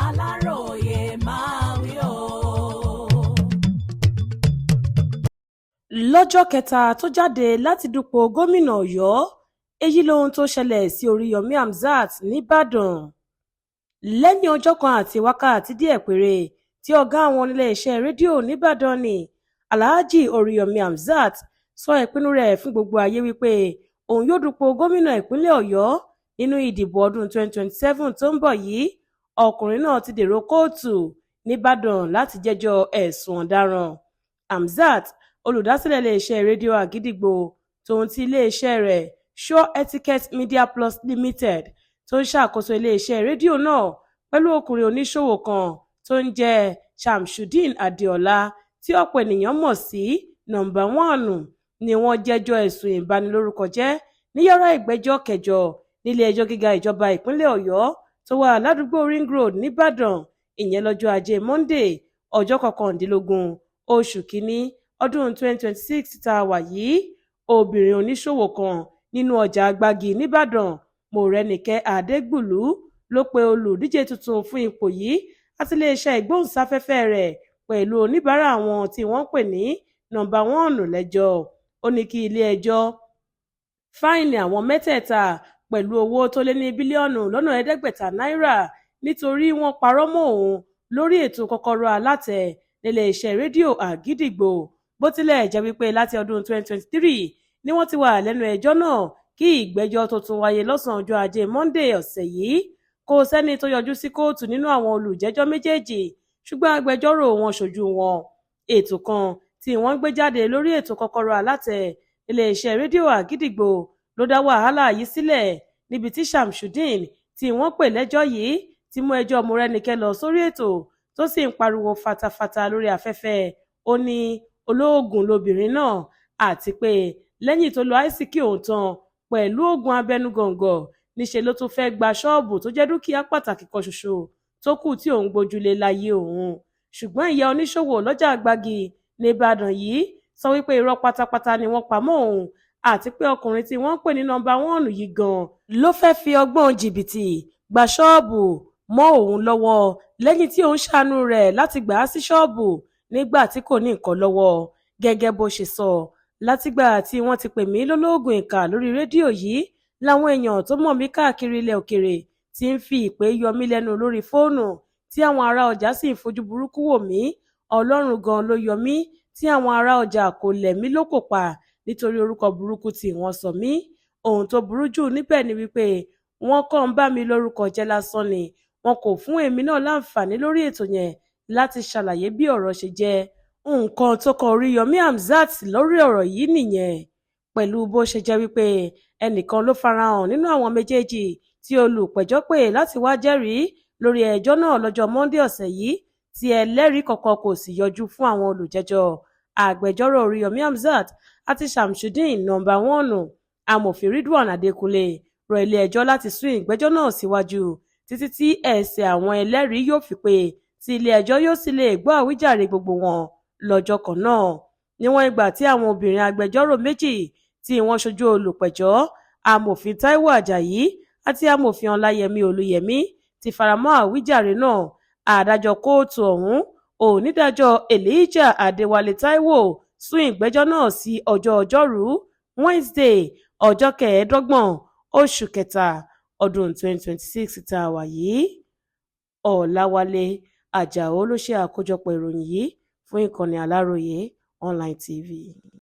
Aláròyé máa wí o. Lọ́jọ́ kẹta tó jáde láti dupò gómìnà Ọ̀yọ́, èyí lohun tó ṣẹlẹ̀ sí Oríyọ̀mí Hamzat nìbàdàn. Lẹ́yìn ọjọ́ kan àti wákàtí díẹ̀ péré tí ọ̀gá àwọn iléeṣẹ́ rédíò nìbàdàn ní Alhaji Oríyọ̀mí Hamzat sọ ìpinnu rẹ̀ fún gbogbo ayé wípé òun yóò dupò gómìnà ìpínlẹ̀ Ọ̀yọ́ nínú ìdìbò ọdún 2027 tó ń bọ̀ yìí, ọkùnrin náà ti dèrò kóòtù nìbàdàn láti jẹ́jọ́ ẹ̀sùn ọ̀daràn. Hamzat, olùdásílẹ̀ iléeṣẹ́ rédíò Àgídìgbò tòun ti iléeṣẹ́ rẹ̀ Sure Etiquette Media Plus Limited tó ń ṣàkóso iléeṣẹ́ rédíò náà pẹ̀lú ọkùnrin oníṣòwò kan tó ń jẹ́ Shamsuddeen Adeola tí ọ̀pọ̀ ènìyàn mọ̀ sí Number One ni wọ́n jẹ́jọ́ ẹ̀sùn ìbanilórúkọjẹ́ ní yàrá ìgbẹ́jọ́ kẹjọ nílé ẹjọ́ gíga ìjọba ìpínlẹ̀ Ọ̀yọ́ tó wà ládùúgbò Ring Road nìbàdàn, ìyẹn lọ́jọ́ ajé Monday ọjọ́ 19 oṣù kínní ọdún 2026 tá a wà yìí. Obìnrin oníṣòwò kan nínú ọjà Gbági nìbàdàn, Mọ́rẹ́níkẹ́ Adégbùlú, ló pe olùdíje tuntun fún ipò yìí àti iléeṣẹ́ ìgbóhùnsáfẹ́fẹ́ rẹ̀ pẹ̀lú oníbàárà wọn tí wọ́n pè ní Number One lẹ́jọ́. Ó ní kí ilé-ẹjọ́ fáìnì àwọn mẹ́tẹ̀ẹ̀ta pẹ̀lú owó tó lé ní bílíọ̀nù lọ́nà 500 náírà nítorí wọ́n parọ́ mọ́ òun lórí ètò Kọ́kọ́rọ́ Alátẹ níléeṣẹ́ rédíò Àgídìgbò. Bó tilẹ̀ jẹ́ wípé láti ọdún 2023 ni wọ́n ti wà lẹ́nu ẹjọ́ náà kí ìgbẹ́jọ́ tó tún wáyé lọ́sàn-án ọjọ́ ajé Monday ọ̀sẹ̀ yìí. Kò sẹ́ni tó yọjú sí kóòtù nínú àwọn olùjẹ́jọ́ méjèèjì, ṣùgbọ́n agbẹjọ́rò wọn ṣojú wọn. Ètò kan tí wọ́n gbé jáde lórí ètò Kọ́kọ́rọ́ Alátẹ iléeṣẹ́ rédíò Àgídìgbò ló dá wàhálà yìí sílẹ̀, níbi tí Shamsuddeen tí wọ́n pè lẹ́jọ́ yìí ti mú ẹjọ́ Mọ́rẹ́níkẹ́ lọ sórí ètò tó sì ń pariwo fatafata lórí afẹ́fẹ́. Ó ní olóògùn lobìnrin náà àti pé lẹ́yìn tó lo àìsíkì òun tán pẹ̀lú oògùn abẹnugọ̀ngọ̀ níṣẹ́ ló tún fẹ́ gba ṣọ́ọ̀bù tó jẹ́ dúkìá pàtàkì kan ṣoṣo tó kù tí òun gbójúlé láyé òun. Ṣùgbọ́n ìyá oníṣòwò lọ́jà Gbági nìbàdàn yìí sọ wípé irọ́ pátápátá ni wọ́n pa mọ́ òun àti pé ọkùnrin tí wọ́n ń pè ní Number One yìí gan ló fẹ́ fi ọgbọ́n jìbìtì gba ṣọ́ọ̀bù mọ́ òun lọ́wọ́ lẹ́yìn tí òun ṣàánú rẹ̀ láti gbà á sí ṣọ́ọ̀bù nígbà tí kò ní nǹkan lọ́wọ́. Gẹ́gẹ́ bó ṣe sọ, látìgbà tí wọ́n ti pè mí lólóògùn ìkà lórí rédíò yìí làwọn èèyàn tó mọ̀ mí káàkiri ilẹ̀ òkèrè ti ń fi ìpè yọ mí lẹ́nu lórí fóònù tí àwọn ará ọjà sì ń fojú burúkú wò mí. Ọlọ́run gan ló yọ mí tí àwọn ará ọjà kò lẹ̀ mí lóko pa nítorí orúkọ burúkú tí wọ́n sọ mí. Ohun tó burú jù níbẹ̀ ni wípé wọ́n kàn ń bá mi lórúkọ jẹ́ lásán ni, wọn kò fún èmi náà láǹfààní lórí ètò yẹn láti ṣàlàyé bí ọ̀rọ̀ ṣe jẹ́. Nǹkan tó kan Oríyọ̀mí Hamzat lórí ọ̀rọ̀ yìí nìyẹn, pẹ̀lú bó ṣe jẹ́ wípé ẹnìkan ló farahàn nínú àwọn méjèèjì tí olùpẹ̀jọ́ pè láti wá jẹ́rìí lórí ẹjọ́ náà lọ́jọ́ Monday ọ̀sẹ̀ yìí tí ẹlẹ́rìí kankan kò sì yọjú fún àwọn olùjẹ́jọ́. Agbẹjọ́rò Oríyọ̀mí Hamzat àti Shamsuddeen Number One, amòfin Ridwan Adékúnlé, rọ ilé-ẹjọ́ láti sún ìgbẹ́jọ́ náà síwájú títí tí ẹsẹ̀ àwọn ẹlẹ́rìí yóò fi pé tí ilé-ẹjọ́ yóò sì lè gbọ́ àwíjàre gbogbo wọn lọ́jọ́ kan náà. Níwọ̀n ìgbà tí àwọn obìnrin agbẹjọ́rò méjì tí wọ́n ṣojú olùpẹ̀jọ́, amòfin Táíwò Àjàyí àti amòfin Ọláyẹmí Olúyẹmí, ti faramọ́ àwíjàre náà, adájọ́ kóòtù ọ̀hún onídàájọ́ Elijah Adéwálé Táíwò sún ìgbẹ́jọ́ náà sí ọjọ́ Ọjọ́rú Wednesday ọjọ́ 25 oṣù kẹta ọdún 2026 tá a wà yìí. Ọ̀làwálé Àjàó ló ṣe àkójọpọ̀ ìròyìn yìí fún ìkànnì Aláròyé Online TV.